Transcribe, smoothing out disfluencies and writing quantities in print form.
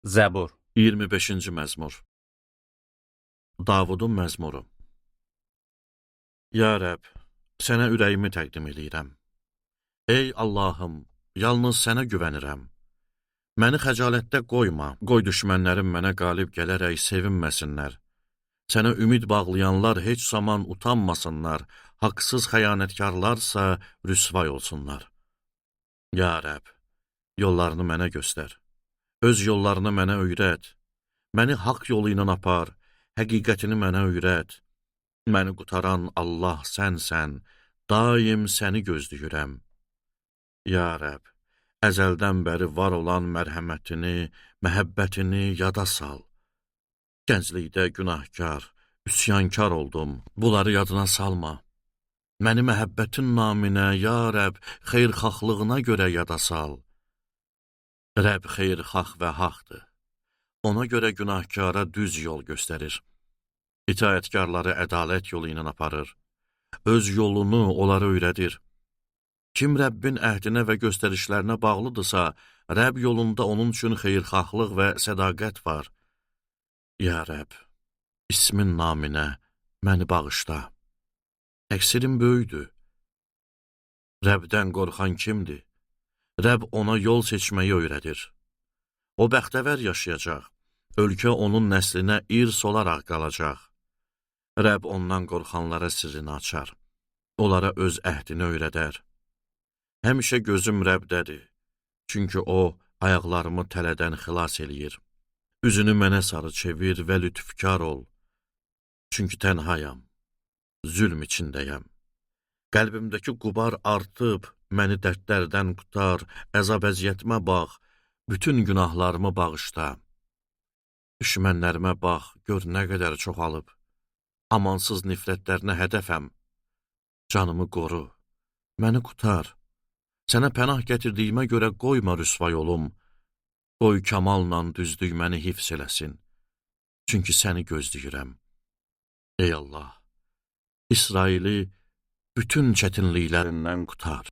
Zəbur 25-ci məzmur. Davudun məzmuru. Ya Rəbb, sənə ürəyimi təqdim edirəm. Ey Allahım, yalnız sənə güvənirəm. Məni xəcalətdə qoyma, qoy düşmənlərim mənə qalib gələrək sevinməsinlər. Sənə ümid bağlayanlar heç zaman utanmasınlar, haqsız xəyanətkarlarsa rüsvay olsunlar. Ya Rəbb, yollarını mənə göstər. Öz yollarını mənə öyrət. Məni haqq yolu ilə apar, həqiqətini mənə öyrət. Məni qutaran Allah sənsən, daim səni gözləyirəm. Ya Rəbb, əzəldən bəri var olan mərhəmətini, məhəbbətini yada sal. Gənclikdə günahkar, üsyankar oldum, bunları yadına salma. Məni məhəbbətin naminə, ya Rəbb, xeyrxahlığına görə yada sal. Rəbb xeyrxah və haqdır. Ona görə günahkara düz yol göstərir. İtaətkarları ədalət yolu ilə aparır. Öz yolunu onlara öyrədir. Kim Rəbbin əhdinə və göstərişlərinə bağlıdırsa, Rəbb yolunda onun üçün xeyrxahlıq və sədaqət var. Ya Rəbb, ismin naminə məni bağışla. Təqsirim böyükdür. Rəbdən qorxan kimdir? Rəbb ona yol seçməyi öyrədir. O bəxtəvər yaşayacaq. Ölkə onun nəslinə irs olaraq qalacaq. Rəbb ondan qorxanlara sirrini açar. Onlara öz əhdini öyrədər. Həmişə gözüm Rəbdədir. Çünki o, ayaqlarımı tələdən xilas eləyir. Üzünü mənə sarı çevir və lütfkar ol. Çünki tənhayam, zülm içindəyəm. Qəlbimdəki qubar artıb, məni dərdlərdən qutar, əzab-əziyyətimə bax, bütün günahlarımı bağışla. Düşmənlərimə bax, gör nə qədər çoxalıb. Amansız nifrətlərinə hədəfəm. Canımı qoru, məni qutar. Sənə pənah gətirdiyimə görə qoyma rüsvay olum. Qoy kamalla düzlük məni hifz eləsin. Çünki səni gözləyirəm. Ey Allah, İsraili bütün çətinliklərindən qutar.